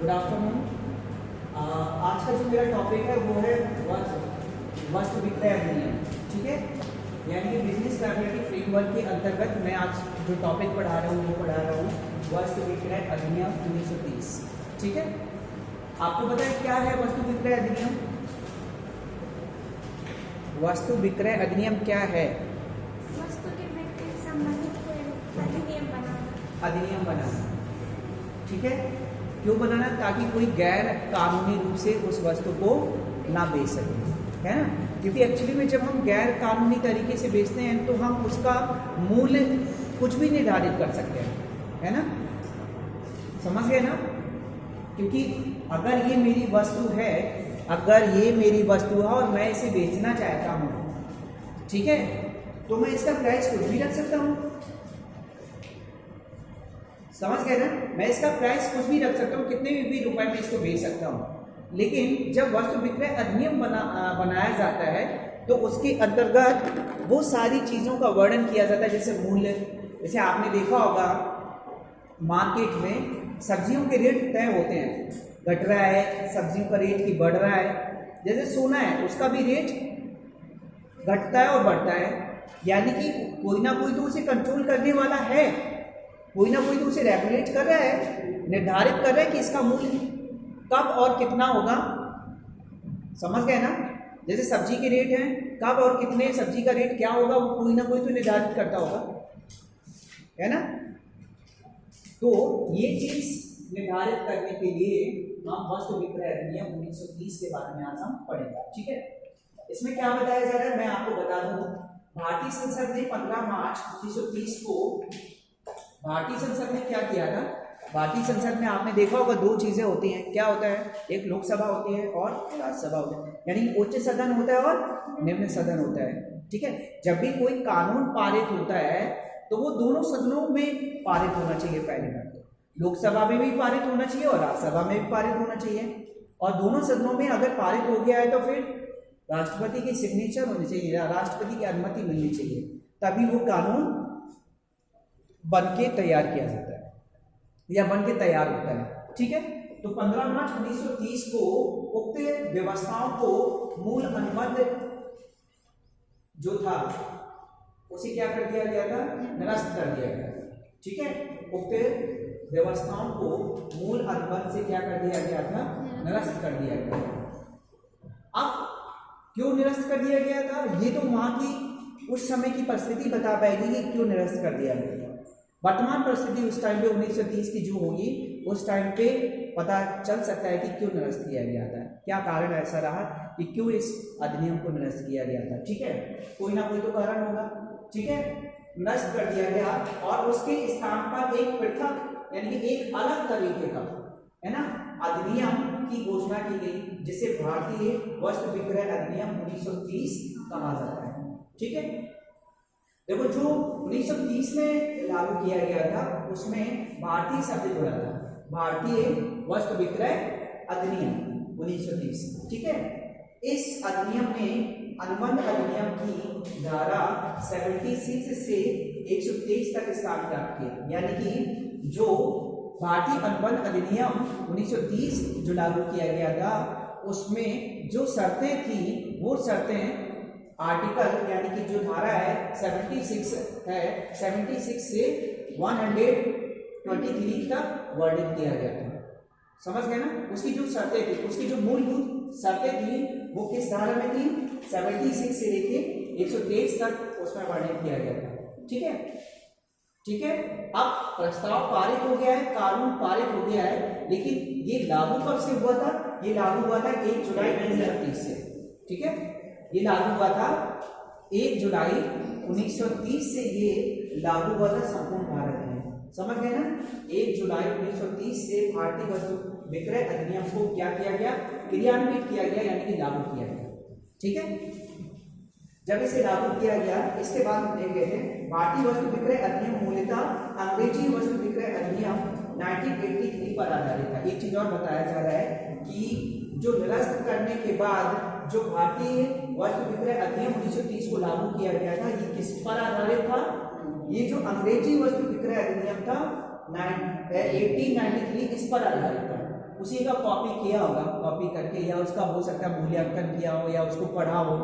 Good afternoon. आज का जो मेरा टॉपिक है वो है वस्तु विक्रय अधिनियम। ठीक है, यानी कि बिजनेस लायबिलिटी फ्रेमवर्क के अंतर्गत मैं आज जो टॉपिक पढ़ा रहा हूँ वो पढ़ा रहा हूँ वस्तु विक्रय अधिनियम 1930। ठीक है, आपको पता है क्या है वस्तु विक्रय अधिनियम? वस्तु विक्रय अधिनियम क्या है? वस्तु के बिक्री से संबंधित अधिनियम बनाना। ठीक है, क्यों बनाना? ताकि कोई गैर कानूनी रूप से उस वस्तु को ना बेच सके, है ना। क्योंकि एक्चुअली में जब हम गैर कानूनी तरीके से बेचते हैं तो हम उसका मूल्य कुछ भी निर्धारित कर सकते हैं, है ना। समझ गए ना? क्योंकि अगर ये मेरी वस्तु है, अगर ये मेरी वस्तु है और मैं इसे बेचना चाहता हूँ, ठीक है, तो मैं इसका प्राइस कुछ भी रख सकता हूँ। समझ गए ना? मैं इसका प्राइस कुछ भी रख सकता हूँ, कितने भी रुपए में इसको बेच सकता हूँ। लेकिन जब वस्तु विक्रय अधिनियम बनाया जाता है तो उसके अंतर्गत वो सारी चीज़ों का वर्णन किया जाता है, जैसे मूल्य। जैसे आपने देखा होगा मार्केट में सब्जियों के रेट तय होते हैं, घट रहा है, सब्जियों का रेट की बढ़ रहा है। जैसे सोना है, उसका भी रेट घटता है और बढ़ता है, यानी कि कोई ना कोई तो उसे कंट्रोल करने वाला है, कोई ना कोई तो उसे रेगुलेट कर रहा है, निर्धारित कर रहा है कि इसका मूल्य कब और कितना होगा। समझ गए ना? जैसे सब्जी के रेट हैं, कब और कितने सब्जी का रेट क्या होगा, वो कोई ना कोई तो निर्धारित करता होगा, है ना। तो ये चीज निर्धारित करने के लिए हम वस्तु विक्रय अधिनियम 1930 के बारे में आज हम पढ़ेंगे। ठीक है, इसमें क्या बताया जा रहा है मैं आपको बता दूं। भारतीय संसद ने 15 मार्च 1930 को भारतीय संसद ने क्या किया था? भारतीय संसद में आपने देखा होगा दो चीजें होती हैं। क्या होता है? एक लोकसभा होती है और राज्यसभा होती है, यानी उच्च सदन होता है और निम्न सदन होता है। ठीक है, जब भी कोई कानून पारित होता है तो वो दोनों सदनों में पारित होना चाहिए। पहली बात तो लोकसभा में भी पारित होना चाहिए और राज्यसभा में भी पारित होना चाहिए। और दोनों सदनों में अगर पारित हो गया है तो फिर राष्ट्रपति की सिग्नेचर होनी चाहिए, राष्ट्रपति की अनुमति मिलनी चाहिए, तभी वो कानून बन के तैयार किया जाता है या बन के तैयार होता है। ठीक है, तो 15 मार्च 1930 को उक्त व्यवस्थाओं को मूल अनुबंध जो था उसे क्या कर दिया गया था? निरस्त कर दिया गया। ठीक है, उक्त व्यवस्थाओं को मूल अनुबंध से क्या कर दिया गया था? निरस्त कर दिया गया। अब क्यों निरस्त कर दिया गया था, ये तो वहां की उस समय की परिस्थिति बता पाएगी कि क्यों निरस्त कर दिया गया। वर्तमान परिस्थिति उस टाइम पे 1930 की जो होगी उस टाइम पे पता चल सकता है कि क्यों निरस्त किया गया था, क्या कारण ऐसा रहा कि क्यों इस अधिनियम को निरस्त किया गया था। ठीक है, कोई ना कोई तो कारण होगा। ठीक है, निरस्त कर दिया गया और उसके स्थान पर एक पृथक यानी कि एक अलग तरीके का, है ना, अधिनियम की घोषणा की गई, जिसे भारतीय वस्तु विक्रय अधिनियम 1930 कहा जाता है। ठीक है, देखो जो 1930 में लागू किया गया था उसमें भारतीय शब्द जुड़ा था, भारतीय वस्तु विक्रय अधिनियम 1930। ठीक है, इस अधिनियम ने अनुबंध अधिनियम की धारा 76 से 123 तक स्थान प्राप्त किया, यानी कि जो भारतीय अनुबंध अधिनियम 1930 जो लागू किया गया था उसमें जो शर्तें थी वो शर्तें आर्टिकल यानी कि जो धारा है 76 है, 76 से 123 तक वर्णित किया गया था। समझ गए ना? उसकी जो शर्तें थी, उसकी जो मूलभूत शर्तें थी वो किस धारा में थी? 76 से लेके 123 तक उसमें वर्णित किया गया था। ठीक है, ठीक है। अब प्रस्ताव पारित हो गया है, कानून पारित हो गया है, लेकिन ये लागू कब से हुआ था? ये लागू हुआ था 1 जुलाई 1930 से। ठीक है, ये लागू हुआ था 1 जुलाई 1930 से, ये लागू हुआ था संपूर्ण भारत में। समझ गए ना? 1 जुलाई 1930 से भारतीय वस्तु विक्रय अधिनियम को क्या किया गया? क्रियान्वित किया गया, यानी कि लागू किया गया। ठीक है, जब इसे लागू किया गया इसके बाद हम देख रहे हैं भारतीय वस्तु विक्रय अधिनियम मूलतः अंग्रेजी वस्तु विक्रय अधिनियम 1983 पर आधारित था। एक चीज और बताया जा रहा है कि जो निरस्त करने के बाद जो भारतीय वस्तु विक्रय अधिनियम 1930 को लागू किया गया था ये किस पर आधारित था? ये जो अंग्रेजी वस्तु विक्रय अधिनियम था 1893 इस पर आधारित था। उसी का कॉपी किया होगा, कॉपी करके, या उसका हो सकता है मूल्यांकन किया हो या उसको पढ़ा हो,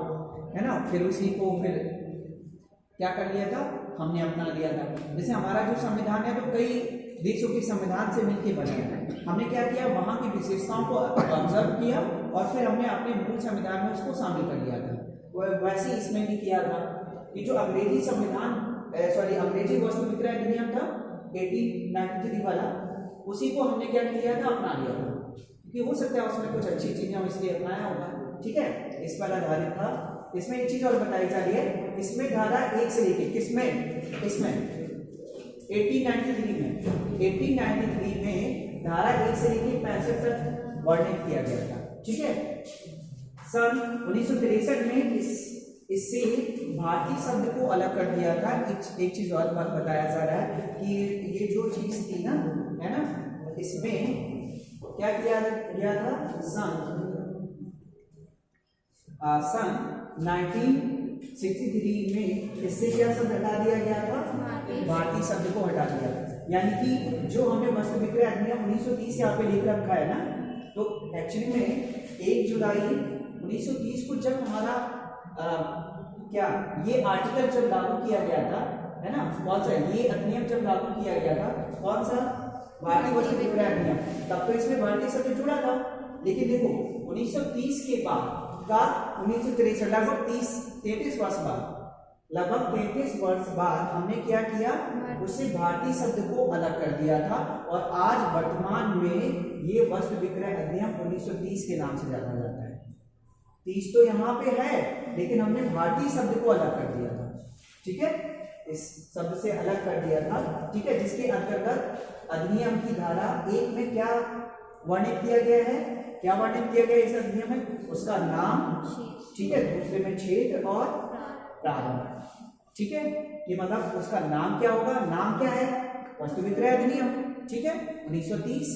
है ना, फिर उसी को फिर क्या कर लिया था, हमने अपना लिया था। जैसे हमारा जो संविधान है तो कई देशों के संविधान से मिलकर बना है, हमने क्या किया, वहाँ की विशेषताओं को ऑब्जर्व किया और फिर हमने अपने मूल संविधान में उसको शामिल कर लिया था। वैसे इसमें भी किया था कि जो अंग्रेजी संविधान अंग्रेजी वस्तु विक्रय अधिनियम था 1893 वाला, उसी को हमने क्या किया था, अपना लिया था, क्योंकि हो सकता है उसमें कुछ अच्छी चीजें हम इसलिए अपनाया होगा, ठीक है, इस पर आधारित था। इसमें एक चीज और बताई जा रही है, इसमें धारा 1 से लेके किसमें, इसमें 1893 में धारा 1 से लेके 65 तक वर्णित किया गया था, ठीक है। सन 1963 में इससे भारतीय शब्द को अलग कर दिया था। एक चीज और बात बताया जा रहा है कि ये जो चीज थी ना, है ना, इसमें क्या किया गया था, सन 1963 में इससे क्या शब्द हटा दिया गया था, भारतीय शब्द को हटा दिया। यानी कि जो हमने वस्तु विक्रय अधिनियम 1930 यहाँ पे लिख रखा है ना, तो एक्चुअली में 1 जुलाई 1930 को जब हमारा क्या ये आर्टिकल जब लागू किया गया था, है ना, कौन सा, ये अधिनियम जब लागू किया गया था, कौन सा, भारतीय वस्तु विक्रय अधिनियम, तब तो इसमें भारतीय शब्द जुड़ा था। लेकिन देखो 1930 के बाद का 1963, लगभग 33 वर्ष बाद, लगभग 33 वर्ष बाद हमने क्या किया, उससे भारतीय शब्द को अलग कर दिया था और आज वर्तमान में ये वस्तु विक्रय अधिनियम 1930 के नाम से जाना जाता है। 30 तो यहाँ पे है, लेकिन हमने भारतीय शब्द को अलग कर दिया था, ठीक है, इस शब्द से अलग कर दिया था, ठीक है, जिसके अंतर्गत अधिनियम की धारा 1 में क्या वर्णित किया गया है, क्या वर्णित किया गया इस अधिनियम में, उसका नाम, ठीक है, दूसरे में क्षेत्र और प्रारंभ, ठीक है, कि मतलब उसका नाम क्या होगा, नाम क्या है, वस्तु विक्रय अधिनियम, ठीक है, 1930,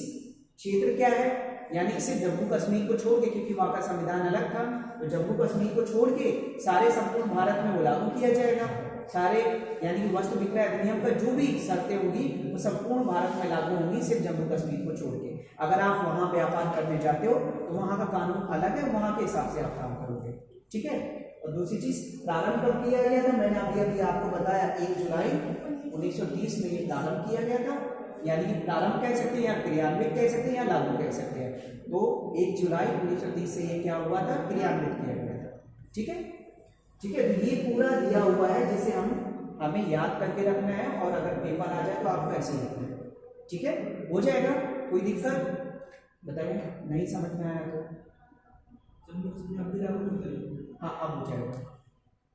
क्षेत्र क्या है, यानी इसे जम्मू कश्मीर को छोड़ के, क्योंकि वहां का संविधान अलग था, तो जम्मू कश्मीर को छोड़ के सारे संपूर्ण भारत में वो लागू किया जाएगा, सारे, यानी कि वस्तु विक्रय अधिनियम का जो भी शर्तें होंगी वो संपूर्ण भारत में लागू होंगी, सिर्फ जम्मू कश्मीर को छोड़ के। अगर आप वहां व्यापार करने जाते हो तो वहां का कानून अलग है, वहां के हिसाब से आप काम करोगे, ठीक है। और दूसरी चीज, प्रारंभ कब किया गया था, मैंने अभी आपको बताया 1 जुलाई 1930 में ये प्रारंभ किया गया था, यानी कि प्रारंभ कह सकते हैं या क्रियान्वित कह सकते हैं या लागू कह सकते हैं। तो 1 जुलाई 1930 से ये क्या हुआ था, क्रियान्वित किया गया था, ठीक है, ठीक है। तो ये पूरा दिया हुआ है जिसे हमें याद करके रखना है, और अगर पेपर आ जाए तो आपको ऐसे ही लिखना है, ठीक है, हो जाएगा। कोई दिक्कत बताइए, नहीं समझ में आया तो हाँ अब हो जाएगा,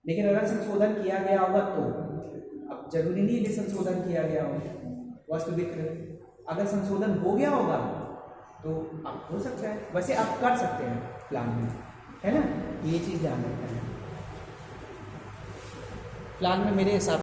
लेकिन अगर संशोधन किया गया होगा तो, अब जरूरी नहीं है संशोधन किया गया हो वस्तु विक्रय, अगर संशोधन हो गया होगा तो अब हो सकता है, वैसे आप कर सकते हैं प्लान में, है ना, ये चीज़ ध्यान रखना है। प्लान में मेरे हिसाब